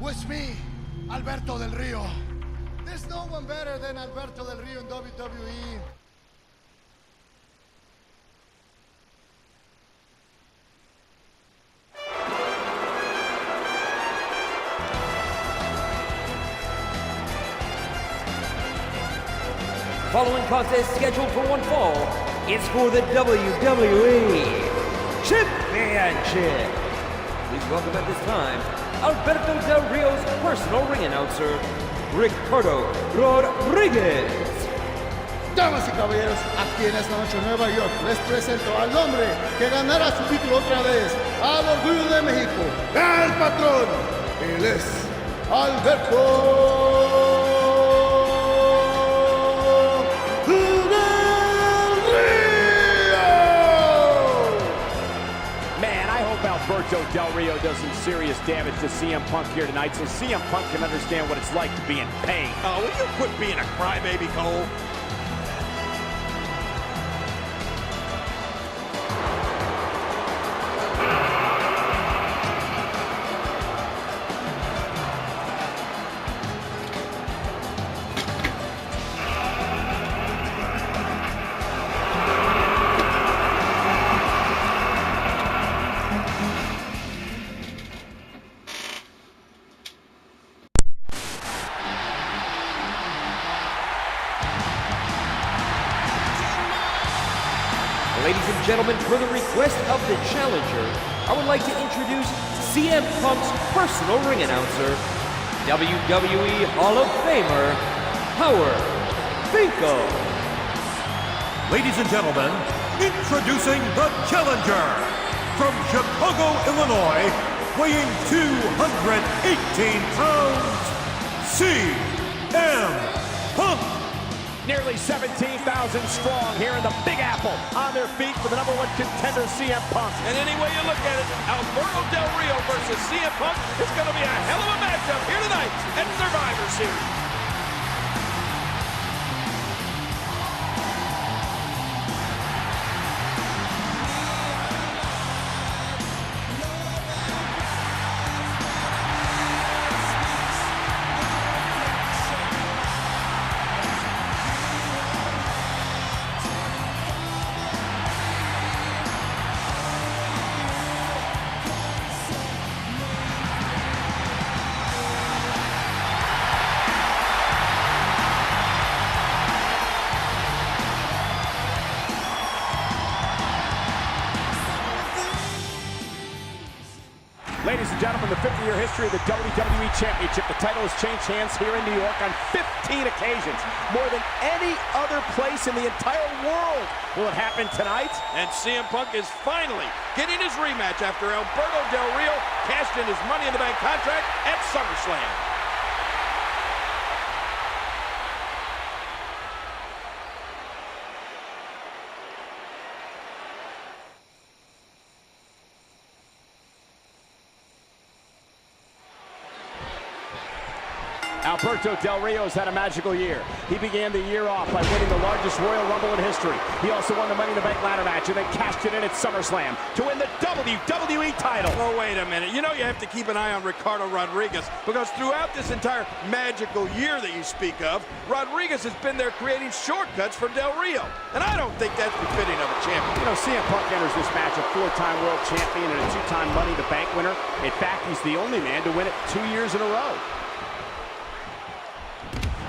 was me, Alberto Del Rio. There's no one better than Alberto Del Rio in WWE. Following contest scheduled for one fall is for the WWE Championship. Please welcome at this time Alberto Del Rio's personal ring announcer, Ricardo Rodriguez. Damas y caballeros, aquí en esta noche en Nueva York les presento al hombre que ganará su título otra vez, al Orgullo de México, el patrón. Él es Alberto Alberto Del Rio does some serious damage to CM Punk here tonight, so CM Punk can understand what it's like to be in pain. Oh, will you quit being a crybaby, Cole? Ladies and gentlemen, per the request of the challenger, I would like to introduce CM Punk's personal ring announcer, WWE Hall of Famer, Howard Finkel. Ladies and gentlemen, introducing the challenger from Chicago, Illinois, weighing 218 pounds, CM Punk. Nearly 17,000 strong here in the Big Apple, on their feet for the #1 contender, CM Punk. And any way you look at it, Alberto Del Rio versus CM Punk is going to be a hell of a matchup here tonight at Survivor Series. Ladies and gentlemen, the 50-year history of the WWE Championship. The title has changed hands here in New York on 15 occasions, more than any other place in the entire world. Will it happen tonight? And CM Punk is finally getting his rematch after Alberto Del Rio cashed in his Money in the Bank contract at SummerSlam. Alberto Del Rio has had a magical year. He began the year off by winning the largest Royal Rumble in history. He also won the Money in the Bank ladder match and then cashed it in at SummerSlam to win the WWE title. Oh, wait a minute. You know you have to keep an eye on Ricardo Rodriguez, because throughout this entire magical year that you speak of, Rodriguez has been there creating shortcuts for Del Rio. And I don't think that's befitting of a champion. You know, CM Punk enters this match a 4-time world champion and a 2-time Money in the Bank winner. In fact, he's the only man to win it 2 years in a row.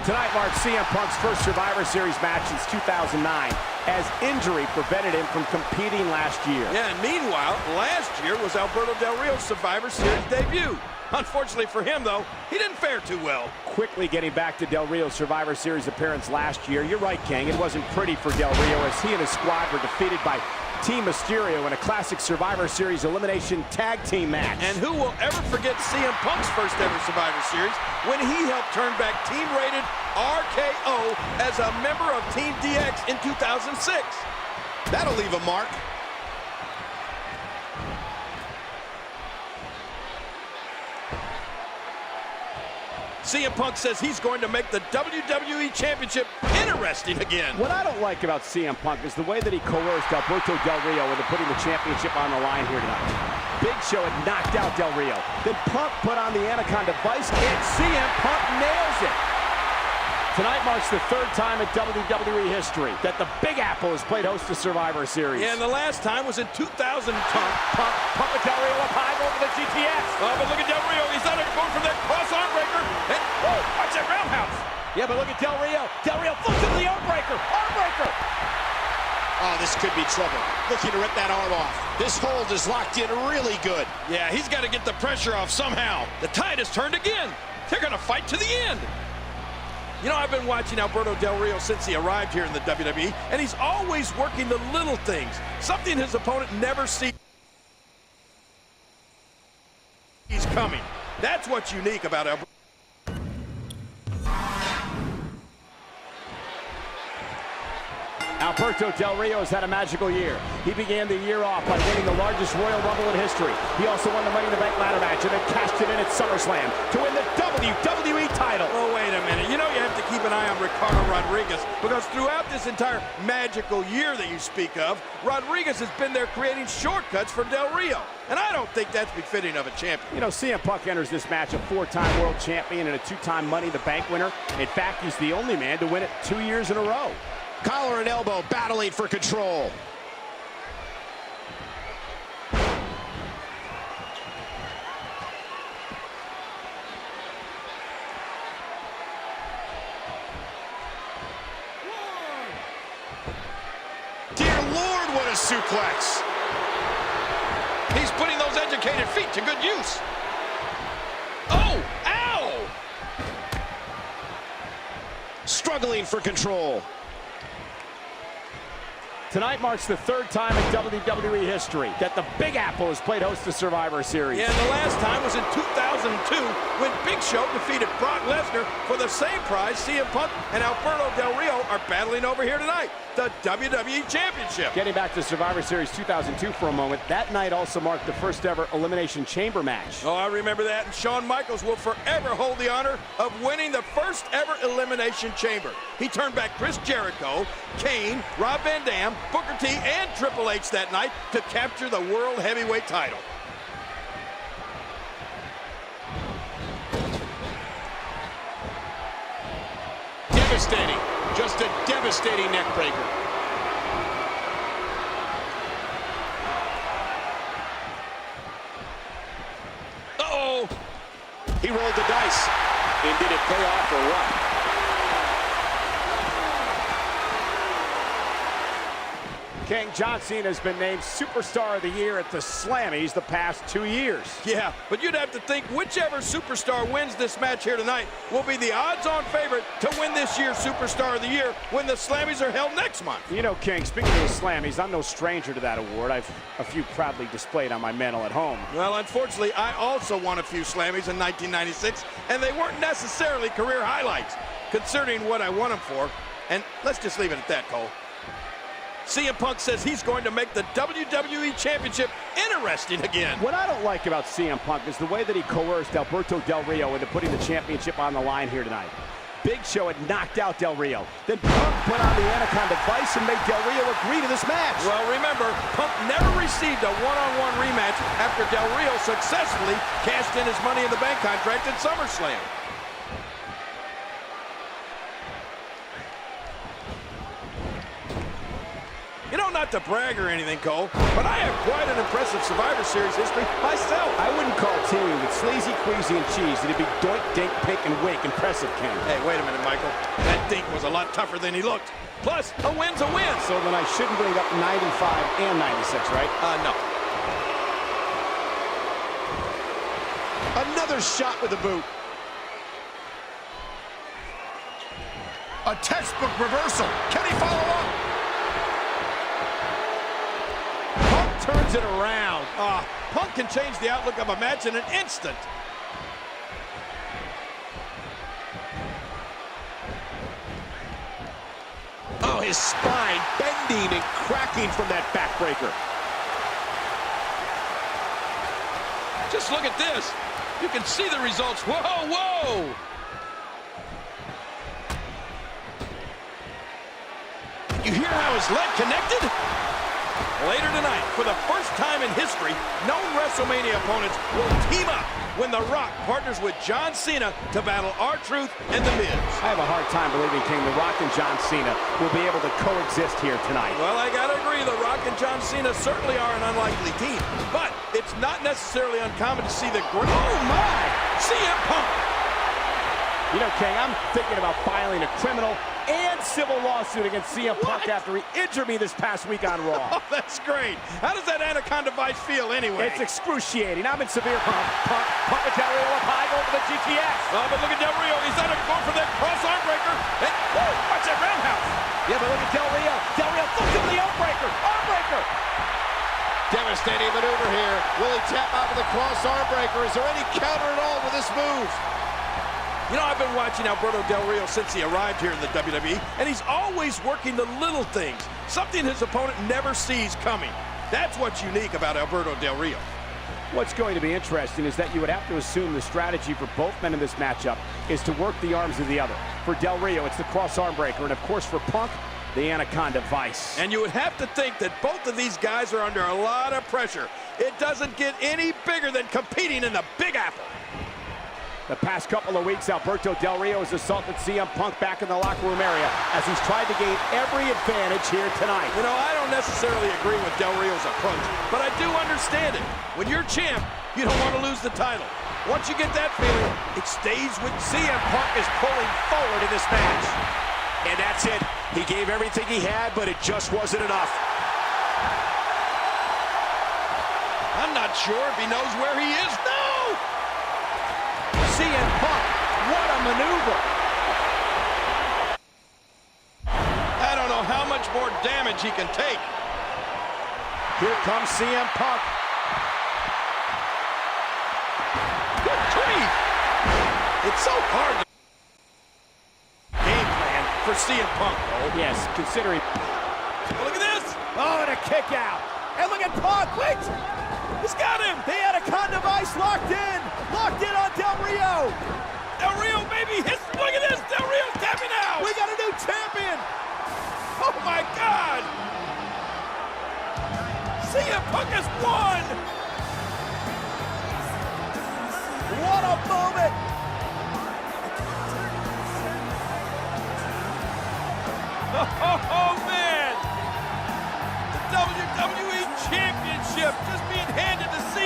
Tonight marks CM Punk's first Survivor Series match since 2009, as injury prevented him from competing last year. Yeah, and meanwhile, last year was Alberto Del Rio's Survivor Series debut. Unfortunately for him, though, he didn't fare too well. Quickly getting back to Del Rio's Survivor Series appearance last year, you're right, King. It wasn't pretty for Del Rio as he and his squad were defeated by Team Mysterio in a classic Survivor Series elimination tag team match. And who will ever forget CM Punk's first ever Survivor Series when he helped turn back team-rated RKO as a member of Team DX in 2006. That'll leave a mark. CM Punk says he's going to make the WWE Championship interesting again. What I don't like about CM Punk is the way that he coerced Alberto Del Rio into putting the championship on the line here tonight. Big Show had knocked out Del Rio. Then Punk put on the Anaconda Vice, and CM Punk nails it. Tonight marks the third time in WWE history that the Big Apple has played host to Survivor Series. Yeah, and the last time was in 2000. Punk with Del Rio up high, going for the GTS. Oh, but look at Del Rio. He's not going for that cross arm breaker. And, whoa, watch that roundhouse. Yeah, but look at Del Rio. Del Rio flips into the arm breaker. Arm breaker. Oh, this could be trouble. Looking to rip that arm off. This hold is locked in really good. Yeah, he's got to get the pressure off somehow. The tide has turned again. They're going to fight to the end. You know, I've been watching Alberto Del Rio since he arrived here in the WWE, and he's always working the little things, something his opponent never sees coming. That's what's unique about Alberto. Alberto Del Rio has had a magical year. He began the year off by winning the largest Royal Rumble in history. He also won the Money in the Bank ladder match and then cashed it in at SummerSlam to win the WWE title. Oh, wait a minute. You know you have to keep an eye on Ricardo Rodriguez because throughout this entire magical year that you speak of, Rodriguez has been there creating shortcuts for Del Rio. And I don't think that's befitting of a champion. You know, CM Punk enters this match a four-time world champion and a two-time Money in the Bank winner. In fact, he's the only man to win it 2 years in a row. Collar and elbow battling for control. Dear Lord, what a suplex. He's putting those educated feet to good use. Oh, ow! Struggling for control. Tonight marks the third time in WWE history that the Big Apple has played host to Survivor Series. Yeah, and the last time was in 2002 when Big Show defeated Brock Lesnar for the same prize. CM Punk and Alberto Del Rio are battling over here tonight, the WWE Championship. Getting back to Survivor Series 2002 for a moment, that night also marked the first ever Elimination Chamber match. Oh, I remember that, and Shawn Michaels will forever hold the honor of winning the first ever Elimination Chamber. He turned back Chris Jericho, Kane, Rob Van Dam, Booker T, and Triple H that night to capture the World Heavyweight title. Devastating. Just a devastating neck breaker. Uh-oh. He rolled the dice. And did it pay off or what? King John Cena has been named Superstar of the Year at the Slammies the past 2 years. Yeah, but you'd have to think whichever superstar wins this match here tonight will be the odds-on favorite to win this year's Superstar of the Year when the Slammies are held next month. You know, King, speaking of the Slammies, I'm no stranger to that award. I've a few proudly displayed on my mantle at home. Well, unfortunately, I also won a few Slammies in 1996, and they weren't necessarily career highlights, considering what I won them for. And let's just leave it at that, Cole. CM Punk says he's going to make the WWE Championship interesting again. What I don't like about CM Punk is the way that he coerced Alberto Del Rio into putting the championship on the line here tonight. Big Show had knocked out Del Rio. Then Punk put on the Anaconda Vice and made Del Rio agree to this match. Well, remember, Punk never received a one-on-one rematch after Del Rio successfully cashed in his Money in the Bank contract at SummerSlam. You know, not to brag or anything, Cole, but I have quite an impressive Survivor Series history myself. I wouldn't call teaming with Sleazy, Queasy, and Cheese. It'd be Doink, Dink, Pink, and Wink impressive, King. Hey, wait a minute, Michael. That Dink was a lot tougher than he looked. Plus, a win's a win. So then I shouldn't bring up 95 and 96, right? No. Another shot with the boot. A textbook reversal. Can he follow up? Turns it around. Punk can change the outlook of a match in an instant. Oh, his spine bending and cracking from that backbreaker. Just look at this. You can see the results. Whoa, whoa. You hear how his leg connected? Later tonight, for the first time in history, known WrestleMania opponents will team up when The Rock partners with John Cena to battle R-Truth and The Miz. I have a hard time believing, King, The Rock and John Cena will be able to coexist here tonight. Well, I gotta agree, The Rock and John Cena certainly are an unlikely team, but it's not necessarily uncommon to see oh my! CM Punk! You know, King, I'm thinking about filing a criminal and civil lawsuit against CM Punk after he injured me this past week on Raw. Oh, that's great. How does that Anaconda Vice feel anyway? It's excruciating. I'm in severe Punk with Del Rio up high, going for the GTS. Oh, but look at Del Rio. He's not going for that cross arm breaker. And, whoa, watch that roundhouse. Yeah, but look at Del Rio. Del Rio flips him with the arm breaker. Arm breaker. Devastating maneuver here. Will he tap out with a cross arm breaker? Is there any counter at all with this move? You know, I've been watching Alberto Del Rio since he arrived here in the WWE, and he's always working the little things, something his opponent never sees coming. That's what's unique about Alberto Del Rio. What's going to be interesting is that you would have to assume the strategy for both men in this matchup is to work the arms of the other. For Del Rio, it's the cross arm breaker, and of course for Punk, the Anaconda Vice. And you would have to think that both of these guys are under a lot of pressure. It doesn't get any bigger than competing in the Big Apple. The past couple of weeks, Alberto Del Rio has assaulted CM Punk back in the locker room area as he's tried to gain every advantage here tonight. You know, I don't necessarily agree with Del Rio's approach, but I do understand it. When you're champ, you don't want to lose the title. Once you get that feeling, it stays with CM Punk is pulling forward in this match. And that's it. He gave everything he had, but it just wasn't enough. I'm not sure if he knows where he is. No! CM Punk, what a maneuver! I don't know how much more damage he can take. Here comes CM Punk. Good grief! It's so hard to game plan for CM Punk. Oh, yes, considering. Oh, look at this! Oh, and a kick out. And look at Punk, wait! He's got him! The Anaconda Vice locked in! Locked in on Del Rio! Del Rio, baby! Look at this! Del Rio's tapping out! We got a new champion! Oh, my God! CM Punk has won! What a moment! Oh, man! The WWE Championship just being handed to CM